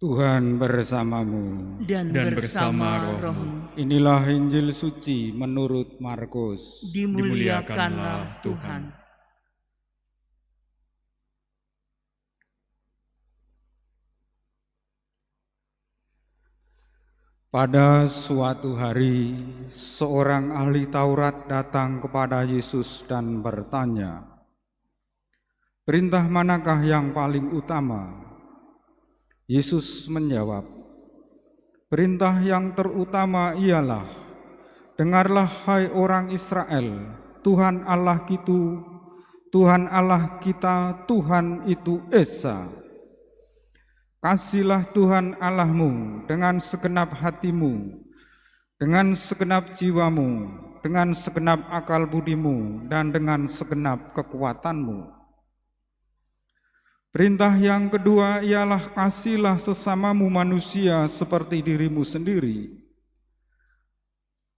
Tuhan bersamamu dan bersama rohmu. Inilah Injil suci menurut Markus. Dimuliakanlah Tuhan. Pada suatu hari, seorang ahli Taurat datang kepada Yesus dan bertanya, "Perintah manakah yang paling utama?" Yesus menjawab, "Perintah yang terutama ialah, dengarlah hai orang Israel, Tuhan Allah kita, Tuhan itu Esa. Kasihlah Tuhan Allahmu dengan segenap hatimu, dengan segenap jiwamu, dengan segenap akal budimu, dan dengan segenap kekuatanmu. Perintah yang kedua ialah kasihlah sesamamu manusia seperti dirimu sendiri.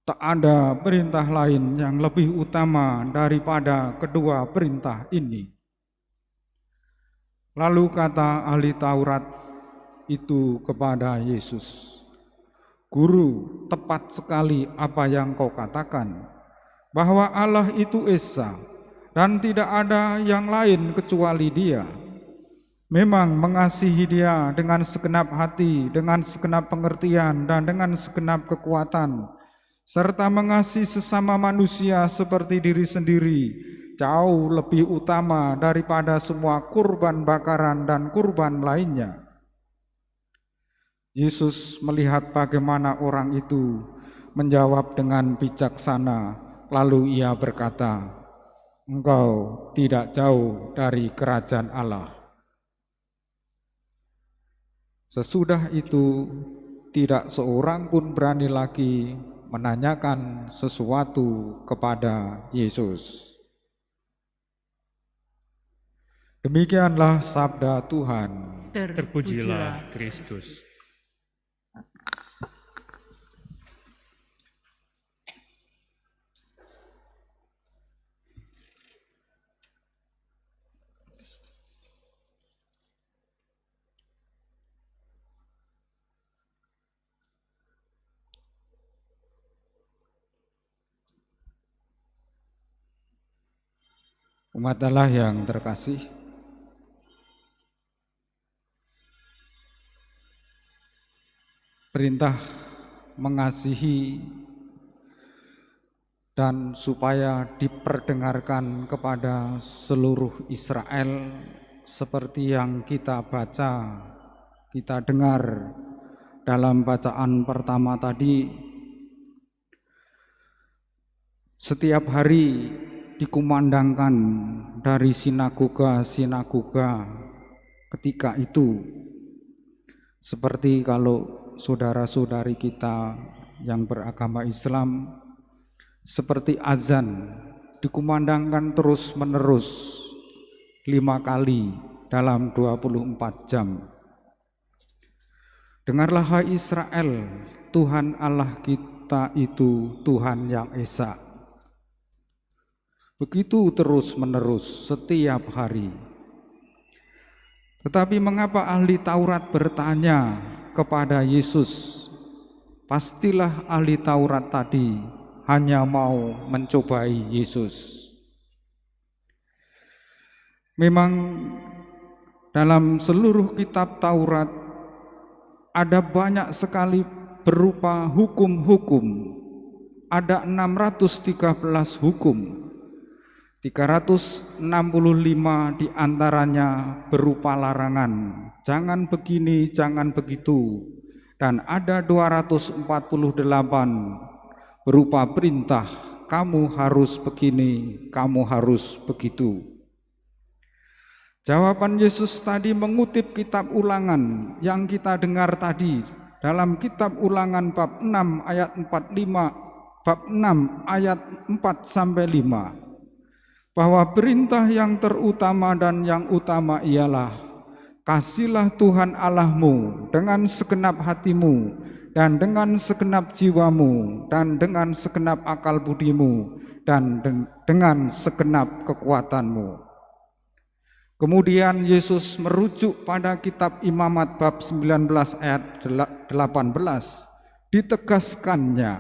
Tak ada perintah lain yang lebih utama daripada kedua perintah ini." Lalu kata ahli Taurat itu kepada Yesus, "Guru, tepat sekali apa yang kau katakan, bahwa Allah itu Esa dan tidak ada yang lain kecuali Dia. Memang mengasihi Dia dengan segenap hati, dengan segenap pengertian, dan dengan segenap kekuatan, serta mengasihi sesama manusia seperti diri sendiri, jauh lebih utama daripada semua kurban bakaran dan kurban lainnya." Yesus melihat bagaimana orang itu menjawab dengan bijaksana, lalu Ia berkata, "Engkau tidak jauh dari kerajaan Allah." Sesudah itu, tidak seorang pun berani lagi menanyakan sesuatu kepada Yesus. Demikianlah sabda Tuhan. Terpujilah Kristus. Umat Allah yang terkasih, perintah mengasihi dan supaya diperdengarkan kepada seluruh Israel seperti yang kita baca, kita dengar dalam bacaan pertama tadi. Setiap hari dikumandangkan dari sinagoga ketika itu, seperti kalau saudara-saudari kita yang beragama Islam, seperti azan dikumandangkan terus-menerus 5 kali dalam 24 jam. "Dengarlah hai Israel, Tuhan Allah kita itu Tuhan yang Esa." Begitu terus-menerus setiap hari. Tetapi mengapa ahli Taurat bertanya kepada Yesus? Pastilah ahli Taurat tadi hanya mau mencobai Yesus. Memang dalam seluruh kitab Taurat ada banyak sekali berupa hukum-hukum. Ada 613 hukum. 365 diantaranya berupa larangan, jangan begini, jangan begitu. Dan ada 248 berupa perintah, kamu harus begini, kamu harus begitu. Jawaban Yesus tadi mengutip kitab Ulangan yang kita dengar tadi, dalam kitab Ulangan bab 6 ayat 4-5, bahwa perintah yang terutama dan yang utama ialah, kasihlah Tuhan Allahmu dengan segenap hatimu, dan dengan segenap jiwamu, dan dengan segenap akal budimu, dan dengan segenap kekuatanmu. Kemudian Yesus merujuk pada kitab Imamat bab 19 ayat 18, ditegaskannya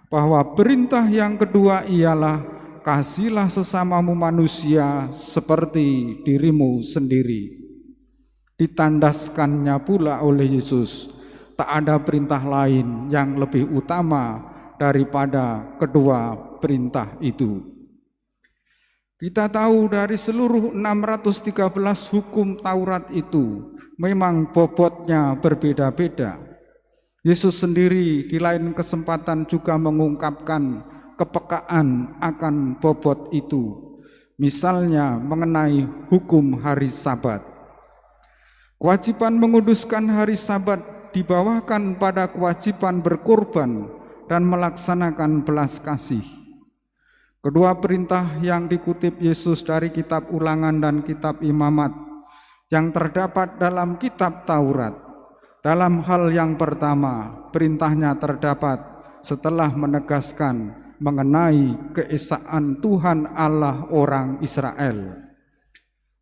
bahwa perintah yang kedua ialah kasihilah sesamamu manusia seperti dirimu sendiri. Ditandaskannya pula oleh Yesus, tak ada perintah lain yang lebih utama daripada kedua perintah itu. Kita tahu dari seluruh 613 hukum Taurat itu memang bobotnya berbeda-beda. Yesus sendiri di lain kesempatan juga mengungkapkan kepekaan akan bobot itu. Misalnya mengenai hukum hari Sabat. Kewajiban menguduskan hari Sabat dibawakan pada kewajiban berkorban dan melaksanakan belas kasih. Kedua perintah yang dikutip Yesus dari kitab Ulangan dan kitab Imamat yang terdapat dalam kitab Taurat. Dalam hal yang pertama, perintahnya terdapat setelah menegaskan mengenai keesaan Tuhan Allah orang Israel.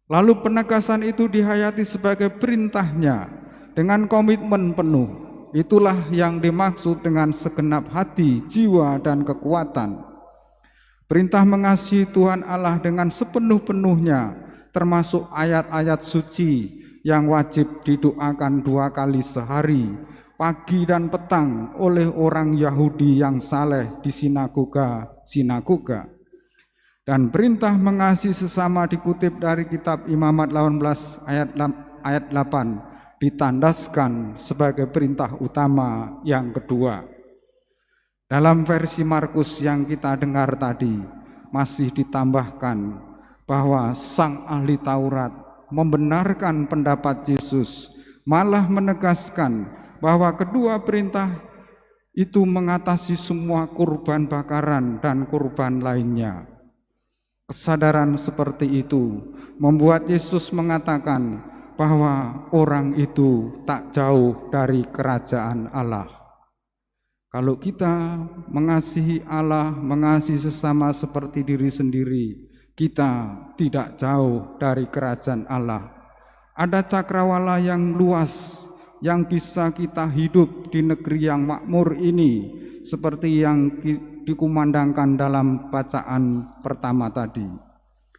Lalu penegasan itu dihayati sebagai perintahnya dengan komitmen penuh. Itulah yang dimaksud dengan segenap hati, jiwa, dan kekuatan. Perintah mengasihi Tuhan Allah dengan sepenuh-penuhnya, termasuk ayat-ayat suci yang wajib didoakan 2 kali sehari, pagi dan petang oleh orang Yahudi yang saleh di sinagoga. Dan perintah mengasihi sesama dikutip dari kitab Imamat 18 ayat 8 ditandaskan sebagai perintah utama yang kedua. Dalam versi Markus yang kita dengar tadi masih ditambahkan bahwa sang ahli Taurat membenarkan pendapat Yesus, malah menegaskan bahwa kedua perintah itu mengatasi semua kurban bakaran dan kurban lainnya. Kesadaran seperti itu membuat Yesus mengatakan bahwa orang itu tak jauh dari kerajaan Allah. Kalau kita mengasihi Allah, mengasihi sesama seperti diri sendiri, kita tidak jauh dari kerajaan Allah. Ada cakrawala yang luas yang bisa kita hidup di negeri yang makmur ini, seperti yang dikumandangkan dalam bacaan pertama tadi.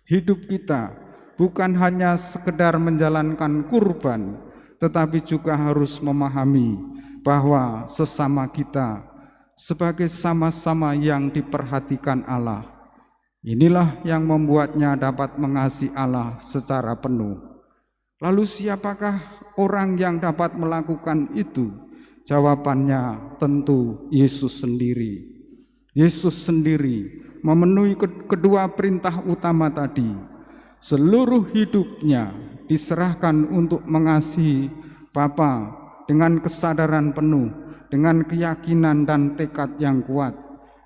Hidup kita bukan hanya sekedar menjalankan kurban, tetapi juga harus memahami bahwa sesama kita sebagai sama-sama yang diperhatikan Allah. Inilah yang membuatnya dapat mengasihi Allah secara penuh. Lalu siapakah orang yang dapat melakukan itu? Jawabannya tentu Yesus sendiri. Yesus sendiri memenuhi kedua perintah utama tadi. Seluruh hidupnya diserahkan untuk mengasihi Bapa dengan kesadaran penuh, dengan keyakinan dan tekad yang kuat,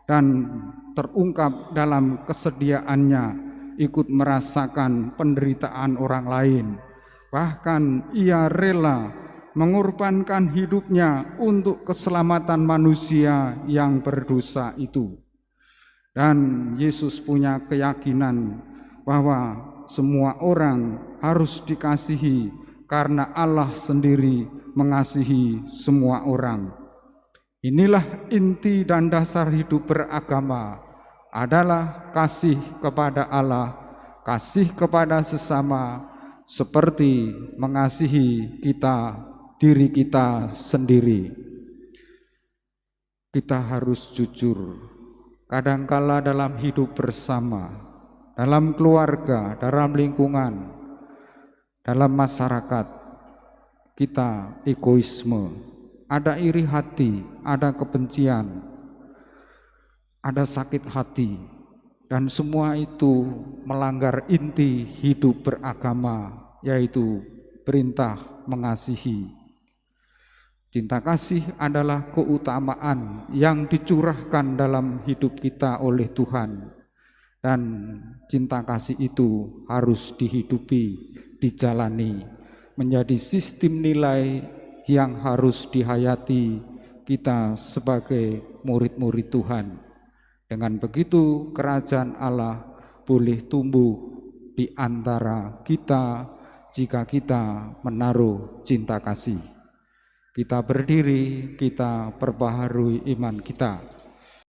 dan terungkap dalam kesediaannya ikut merasakan penderitaan orang lain. Bahkan ia rela mengorbankan hidupnya untuk keselamatan manusia yang berdosa itu. Dan Yesus punya keyakinan bahwa semua orang harus dikasihi karena Allah sendiri mengasihi semua orang. Inilah inti dan dasar hidup beragama, adalah kasih kepada Allah, kasih kepada sesama, seperti mengasihi diri kita sendiri. Kita harus jujur. Kadangkala dalam hidup bersama, dalam keluarga, dalam lingkungan, dalam masyarakat, kita egoisme, ada iri hati, ada kebencian, ada sakit hati, dan semua itu melanggar inti hidup beragama, yaitu perintah mengasihi. Cinta kasih adalah keutamaan yang dicurahkan dalam hidup kita oleh Tuhan, dan cinta kasih itu harus dihidupi, dijalani, menjadi sistem nilai yang harus dihayati kita sebagai murid-murid Tuhan. Dengan begitu kerajaan Allah boleh tumbuh di antara kita, jika kita menaruh cinta kasih. Kita berdiri, kita perbaharui iman kita.